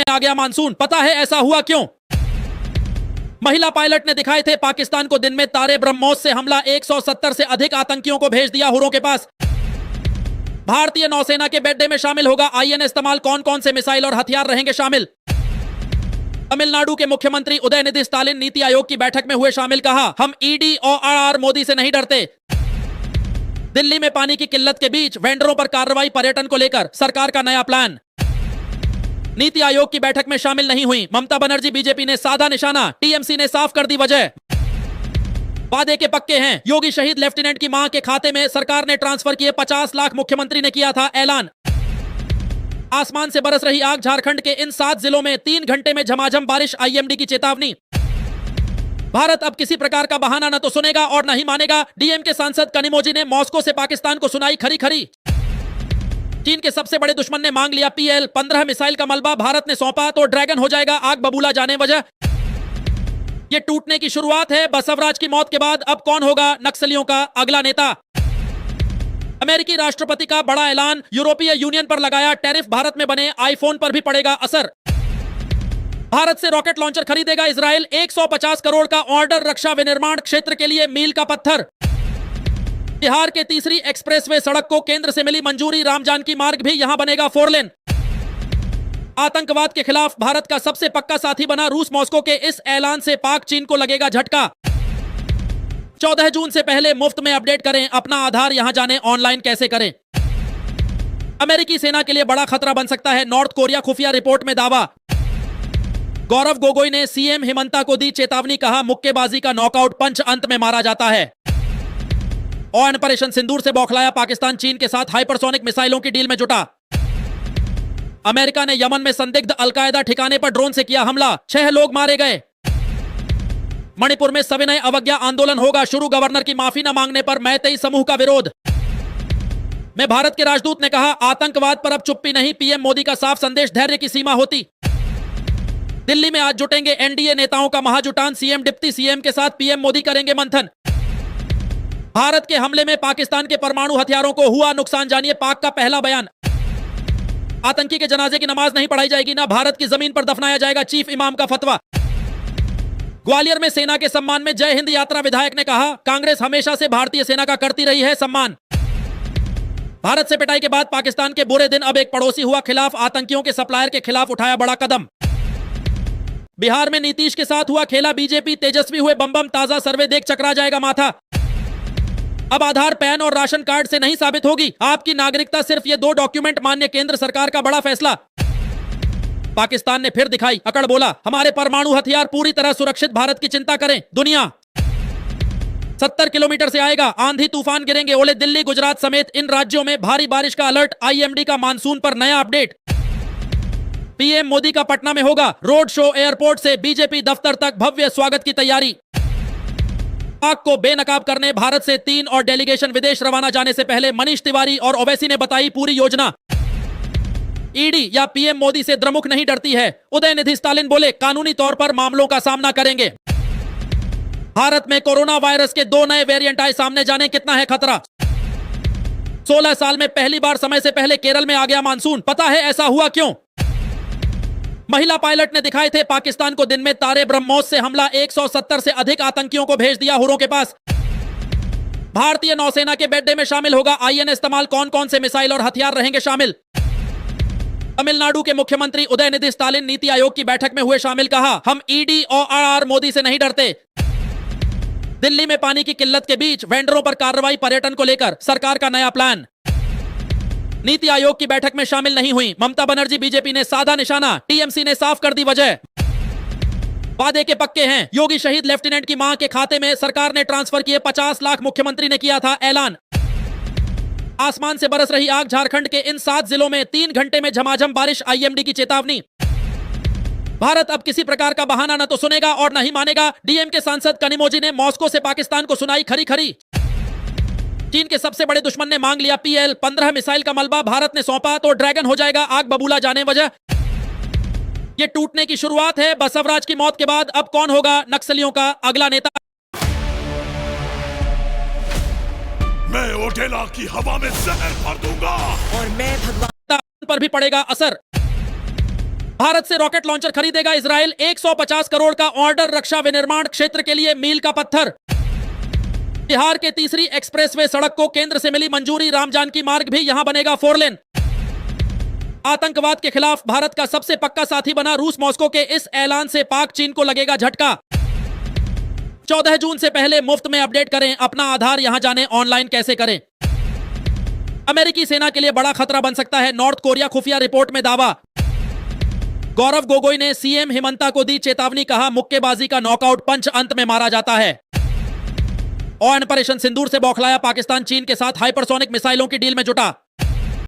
आ गया मानसून, पता है ऐसा हुआ क्यों? महिला पायलट ने दिखाए थे पाकिस्तान को दिन में तारे ब्रह्मोस से हमला, 170 से अधिक आतंकियों को भेज दिया हुरों के पास। भारतीय नौसेना के बेड़े में शामिल होगा आईएनएस तमाल, कौन कौन से मिसाइल और हथियार रहेंगे शामिल? तमिलनाडु के मुख्यमंत्री उदयनिधि स्टालिन नीति आयोग की बैठक में हुए शामिल, कहा हम ईडी और आर मोदी से नहीं डरते। दिल्ली में पानी की किल्लत के बीच वेंडरों पर कार्रवाई, पर्यटन को लेकर सरकार का नया प्लान। नीति आयोग की बैठक में शामिल नहीं हुई ममता बनर्जी, बीजेपी ने साधा निशाना, टीएमसी ने साफ कर दी वजह। वादे के पक्के हैं, योगी शहीद लेफ्टिनेंट की मां के खाते में सरकार ने ट्रांसफर किए 50 लाख, मुख्यमंत्री ने किया था ऐलान। आसमान से बरस रही आग, झारखंड के इन 7 जिलों में 3 घंटे में झमाझम बारिश, आईएमडी की चेतावनी। भारत अब किसी प्रकार का बहाना न तो सुनेगा और न ही मानेगा, डीएम के सांसद कनिमोझी ने मॉस्को से पाकिस्तान को सुनाई खरी खरी। चीन के सबसे बड़े दुश्मन ने मांग लिया पीएल, 15 मिसाइल का मलबा भारत ने सौंपा तो ड्रैगन हो जाएगा आग बबूला, जाने वजह। ये टूटने की शुरुआत है, बसवराज की मौत के बाद अब कौन होगा नक्सलियों का अगला नेता? अमेरिकी राष्ट्रपति का बड़ा ऐलान, यूरोपीय यूनियन पर लगाया टैरिफ, भारत में बने आईफोन पर भी पड़ेगा असर। भारत से रॉकेट लॉन्चर खरीदेगा इजराइल, 150 करोड़ का ऑर्डर, रक्षा विनिर्माण क्षेत्र के लिए मील का पत्थर। बिहार के तीसरी एक्सप्रेसवे सड़क को केंद्र से मिली मंजूरी, राम जानकी मार्ग भी यहां बनेगा 4 लेन। आतंकवाद के खिलाफ भारत का सबसे पक्का साथी बना रूस, मॉस्को के इस ऐलान से पाक चीन को लगेगा झटका। 14 जून से पहले मुफ्त में अपडेट करें अपना आधार, यहां जाने ऑनलाइन कैसे करें। अमेरिकी सेना के लिए बड़ा खतरा बन सकता है नॉर्थ कोरिया, खुफिया रिपोर्ट में दावा। गौरव गोगोई ने सीएम हिमंता को दी चेतावनी, कहा मुक्केबाजी का नॉकआउट पंच अंत में मारा जाता है। ऑपरेशन सिंदूर से बौखलाया पाकिस्तान, चीन के साथ हाइपरसोनिक मिसाइलों की डील में जुटा। अमेरिका ने यमन में संदिग्ध अलकायदा ठिकाने पर ड्रोन से किया हमला, 6 लोग मारे गए। मणिपुर में सविनय अवज्ञा आंदोलन होगा शुरू, गवर्नर की माफी न मांगने पर मैतेई समूह का विरोध। में भारत के राजदूत ने कहा आतंकवाद पर अब चुप्पी नहीं, पीएम मोदी का साफ संदेश, धैर्य की सीमा होती। दिल्ली में आज जुटेंगे एनडीए नेताओं का महाजुटान, सीएम डिप्टी सीएम के साथ पीएम मोदी करेंगे मंथन। भारत के हमले में पाकिस्तान के परमाणु हथियारों को हुआ नुकसान, जानिए पाक का पहला बयान। आतंकी के जनाजे की नमाज नहीं पढ़ाई जाएगी, ना भारत की जमीन पर दफनाया जाएगा, चीफ इमाम का फतवा। ग्वालियर में सेना के सम्मान में जय हिंद यात्रा, विधायक ने कहा कांग्रेस हमेशा से भारतीय सेना का करती रही है सम्मान। भारत से पिटाई के बाद पाकिस्तान के बुरे दिन, अब एक पड़ोसी हुआ खिलाफ, आतंकियों के सप्लायर के खिलाफ उठाया बड़ा कदम। बिहार में नीतीश के साथ हुआ खेला बीजेपी, तेजस्वी हुए बम बम, ताजा सर्वे देख चकरा जाएगा माथा। अब आधार, पैन और राशन कार्ड से नहीं साबित होगी आपकी नागरिकता, सिर्फ ये 2 डॉक्यूमेंट मान्य, केंद्र सरकार का बड़ा फैसला। पाकिस्तान ने फिर दिखाई अकड़, बोला हमारे परमाणु हथियार पूरी तरह सुरक्षित, भारत की चिंता करें दुनिया। 70 किलोमीटर से आएगा, आंधी तूफान गिरेंगे, ओले दिल्ली गुजरात समेत इन राज्यों में भारी बारिश का अलर्ट, आईएमडी का मानसून पर नया अपडेट। पीएम मोदी का पटना में होगा रोड शो, एयरपोर्ट से बीजेपी दफ्तर तक भव्य स्वागत की तैयारी। पाक को बेनकाब करने भारत से 3 और डेलीगेशन विदेश रवाना, जाने से पहले मनीष तिवारी और ओवैसी ने बताई पूरी योजना। ईडी या पीएम मोदी से द्रमुक नहीं डरती है, उदयनिधि स्टालिन बोले कानूनी तौर पर मामलों का सामना करेंगे। भारत में कोरोना वायरस के 2 नए वेरिएंट आए सामने, जाने कितना है खतरा। 16 साल में पहली बार समय से पहले केरल में आ गया मानसून, पता है ऐसा हुआ क्यों? महिला पायलट ने दिखाए थे पाकिस्तान को दिन में तारे ब्रह्मोस से हमला, 170 से अधिक आतंकियों को भेज दिया हुरों के पास। भारतीय नौसेना के बेड़े में शामिल होगा आईएनएस तमाल, कौन कौन से मिसाइल और हथियार रहेंगे शामिल? तमिलनाडु के मुख्यमंत्री उदयनिधि स्टालिन नीति आयोग की बैठक में हुए शामिल, कहा हम ईडी और आर मोदी से नहीं डरते। दिल्ली में पानी की किल्लत के बीच वेंडरों पर कार्रवाई, पर्यटन को लेकर सरकार का नया प्लान। नीति आयोग की बैठक में शामिल नहीं हुई ममता बनर्जी, बीजेपी ने साधा निशाना, टीएमसी ने साफ कर दी वजह। वादे के पक्के हैं, योगी शहीद लेफ्टिनेंट की मां के खाते में सरकार ने ट्रांसफर किए 50 लाख, मुख्यमंत्री ने किया था ऐलान। आसमान से बरस रही आग, झारखंड के इन 7 जिलों में 3 घंटे में झमाझम बारिश, आईएमडी की चेतावनी। भारत अब किसी प्रकार का बहाना न तो सुनेगा और न ही मानेगा, डीएम के सांसद कनिमोझी ने मॉस्को से पाकिस्तान को सुनाई खरी खरी। चीन के सबसे बड़े दुश्मन ने मांग लिया पीएल, 15 मिसाइल का मलबा भारत ने सौंपा तो ड्रैगन हो जाएगा आग बबूला, जाने वजह। ये टूटने की शुरुआत है, बसवराज की मौत के बाद अब कौन होगा नक्सलियों का अगला नेता? मैं ओटेला की हवा में जहर भर दूंगा और मैं भगवान पर भी पड़ेगा असर। भारत से रॉकेट लॉन्चर खरीदेगा इजराइल, 150 करोड़ का ऑर्डर रक्षा विनिर्माण क्षेत्र के लिए मील का पत्थर। बिहार के तीसरी एक्सप्रेसवे सड़क को केंद्र से मिली मंजूरी, राम जानकी मार्ग भी यहां बनेगा 4 लेन। आतंकवाद के खिलाफ भारत का सबसे पक्का साथी बना रूस, मॉस्को के इस ऐलान से पाक चीन को लगेगा झटका। 14 जून से पहले मुफ्त में अपडेट करें अपना आधार, यहां जाने ऑनलाइन कैसे करें। अमेरिकी सेना के लिए बड़ा खतरा बन सकता है नॉर्थ कोरिया, खुफिया रिपोर्ट में दावा। गौरव गोगोई ने सीएम हिमंता को दी चेतावनी, कहा मुक्केबाजी का नॉकआउट पंच अंत में मारा जाता है। ऑपरेशन सिंदूर से बौखलाया पाकिस्तान, चीन के साथ हाइपरसोनिक मिसाइलों की डील में जुटा।